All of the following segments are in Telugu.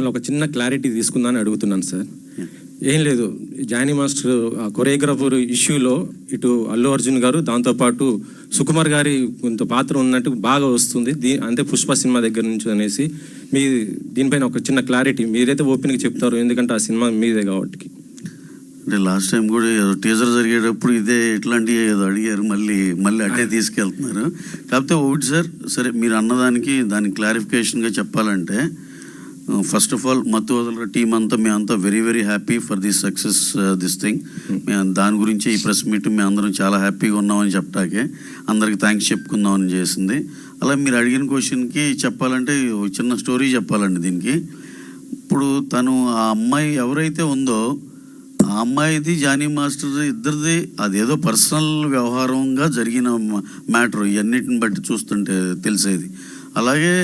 మిమ్మల్ని ఒక చిన్న క్లారిటీ తీసుకుందామని అడుగుతున్నాను సార్. ఏం లేదు, జానీ మాస్టర్ కొరియోగ్రాఫర్ ఇష్యూలో ఇటు అల్లు అర్జున్ గారు, దాంతోపాటు సుకుమార్ గారి కొంత పాత్ర ఉన్నట్టు బాగా వస్తుంది. అంతే పుష్ప సినిమా దగ్గర నుంచి అనేసి మీ దీనిపైన ఒక చిన్న క్లారిటీ మీరైతే ఓపెన్గా చెప్తారు, ఎందుకంటే ఆ సినిమా మీదే కాబట్టి. అంటే లాస్ట్ టైం కూడా టీజర్ జరిగేటప్పుడు ఇదే ఇట్లాంటివి ఏదో అడిగారు, మళ్ళీ అట్టే తీసుకెళ్తున్నారు. కాకపోతే ఒకటి సార్, సరే మీరు అన్నదానికి దానికి క్లారిఫికేషన్గా చెప్పాలంటే, ఫస్ట్ ఆఫ్ ఆల్ మత్తు వదలర టీం అంతా మేమంతా very very happy for this success this thing. మేము దాని గురించి ఈ ప్రెస్ మీట్ మేము అందరం చాలా హ్యాపీగా ఉన్నామని చెప్పటాకే అందరికి థ్యాంక్స్ చెప్పుకుందామని చేసింది. అలా మీరు అడిగిన క్వశ్చన్కి చెప్పాలంటే చిన్న స్టోరీ చెప్పాలండి దీనికి. ఇప్పుడు తను ఆ అమ్మాయి ఎవరైతే ఉందో ఆ అమ్మాయిది జానీ మాస్టర్ ఇద్దరిది అదేదో పర్సనల్ వ్యవహారంగా జరిగిన మ్యాటర్, ఇవన్నిటిని బట్టి చూస్తుంటే తెలిసేది. అలాగే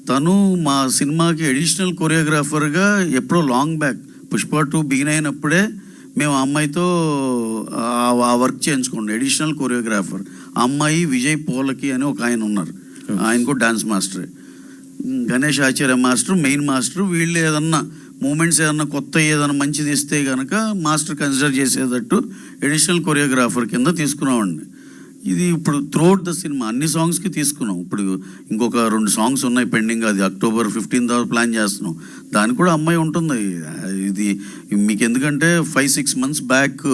తను మా సినిమాకి అడిషనల్ కొరియోగ్రాఫర్గా ఎప్పుడో లాంగ్ బ్యాక్ పుష్ప 2 బిగిన్ అయినప్పుడే మేము ఆ అమ్మాయితో ఆ వర్క్ చేయించుకోండి. అడిషనల్ కొరియోగ్రాఫర్ ఆ అమ్మాయి విజయ్ పోలకి అని ఒక ఆయన ఉన్నారు, ఆయన కూడా డాన్స్ మాస్టరే. గణేష్ ఆచార్య మాస్టర్ మెయిన్ మాస్టర్. వీళ్ళు ఏదన్నా మూమెంట్స్ ఏదన్నా కొత్త ఏదైనా మంచిది ఇస్తే కనుక మాస్టర్ కన్సిడర్ చేసేటట్టు అడిషనల్ కొరియోగ్రాఫర్ కింద తీసుకున్నామండి. ఇది ఇప్పుడు త్రూఅవుట్ ద సినిమా అన్ని సాంగ్స్కి తీసుకున్నాం. ఇప్పుడు ఇంకొక 2 సాంగ్స్ ఉన్నాయి పెండింగ్, అది October 15th ప్లాన్ చేస్తున్నాం. దానికి కూడా అమ్మాయి ఉంటుంది. ఇది మీకు ఎందుకంటే 5-6 months బ్యాక్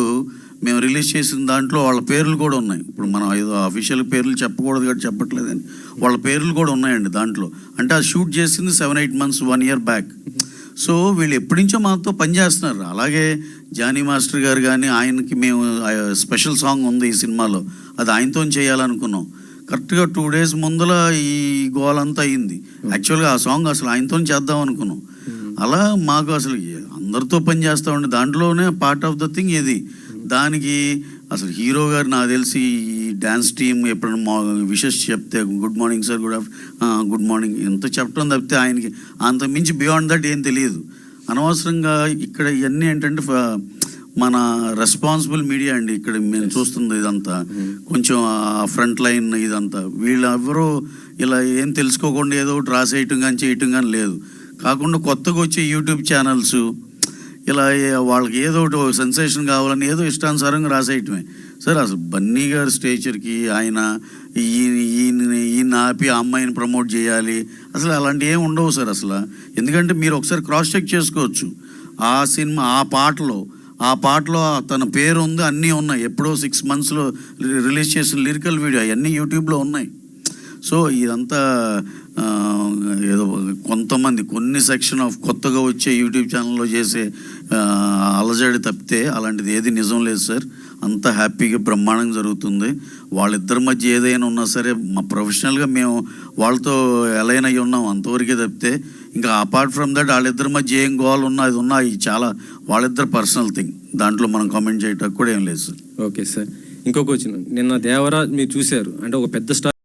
మేము రిలీజ్ చేసిన దాంట్లో వాళ్ళ పేర్లు కూడా ఉన్నాయి. ఇప్పుడు మనం ఏదో అఫీషియల్ పేర్లు చెప్పకూడదు కాబట్టి చెప్పట్లేదని వాళ్ళ పేర్లు కూడా ఉన్నాయండి దాంట్లో. అంటే అది షూట్ చేసింది 7-8 months 1 year బ్యాక్. సో వీళ్ళు ఎప్పటి నుంచో మాతో పనిచేస్తున్నారు. అలాగే జానీ మాస్టర్ గారు కానీ ఆయనకి మేము స్పెషల్ సాంగ్ ఉంది ఈ సినిమాలో, అది ఆయనతో చేయాలనుకున్నాం. కరెక్ట్గా 2 days ముందల ఈ గోలంతా అయింది. యాక్చువల్గా ఆ సాంగ్ అసలు ఆయనతో చేద్దాం అనుకున్నాం. అలా మాకు అసలు అందరితో పని చేస్తూ ఉండే దాంట్లోనే పార్ట్ ఆఫ్ ద థింగ్ ఇది. దానికి అసలు హీరో గారు నాకు తెలిసి ఈ డ్యాన్స్ టీమ్ ఎప్పుడైనా విషెస్ చెప్తే good morning sir, good morning ఎంత చెప్పడం తప్పితే ఆయనకి అంత మించి బియాండ్ దట్ ఏం తెలియదు. అనవసరంగా ఇక్కడ ఇవన్నీ ఏంటంటే మన రెస్పాన్సిబుల్ మీడియా అండి ఇక్కడ మేము చూస్తుంది ఇదంతా. కొంచెం ఫ్రంట్ లైన్ ఇదంతా వీళ్ళెవరూ ఇలా ఏం తెలుసుకోకుండా ఏదో ఒకటి రాసేయటం కానీ చేయటం కానీ లేదు. కాకుండా కొత్తగా వచ్చే యూట్యూబ్ ఛానల్స్ ఇలా వాళ్ళకి ఏదో ఒకటి సెన్సేషన్ కావాలని ఏదో ఇష్టానుసారంగా రాసేయటమే. సార్ అసలు బన్నీ గారి స్టేచర్కి ఆయన ఈయన ఆపి ఆ అమ్మాయిని ప్రమోట్ చేయాలి అసలు అలాంటివి ఏమి ఉండవు సార్ అసలు. ఎందుకంటే మీరు ఒకసారి క్రాస్ చెక్ చేసుకోవచ్చు. ఆ సినిమా ఆ పాటలో తన పేరు ఉంది, అన్నీ ఉన్నాయి. ఎప్పుడో 6 months రిలీజ్ చేసిన లిరికల్ వీడియో అవన్నీ యూట్యూబ్లో ఉన్నాయి. సో ఇదంతా ఏదో కొన్ని సెక్షన్ ఆఫ్ కొత్తగా వచ్చే యూట్యూబ్ ఛానల్లో చేసే అలజడి తప్పితే అలాంటిది ఏది నిజం లేదు సార్. అంత హ్యాపీగా బ్రహ్మాండంగా జరుగుతుంది. వాళ్ళిద్దరి మధ్య ఏదైనా ఉన్నా సరే మా ప్రొఫెషనల్గా మేము వాళ్ళతో ఎలైన్ అయ్యి ఉన్నాం అంతవరకే తప్పితే ఇంకా అపార్ట్ ఫ్రమ్ దట్ వాళ్ళిద్దరి మధ్య ఏం గోల్ ఉన్నా అది ఉన్నా ఇది చాలా వాళ్ళిద్దరు పర్సనల్ థింగ్. దాంట్లో మనం కామెంట్ చేయడానికి కూడా ఏం లేదు సార్. ఓకే సార్, ఇంకొక వచ్చిన నిన్న దేవరా మీరు చూశారు అంటే ఒక పెద్ద స్టార్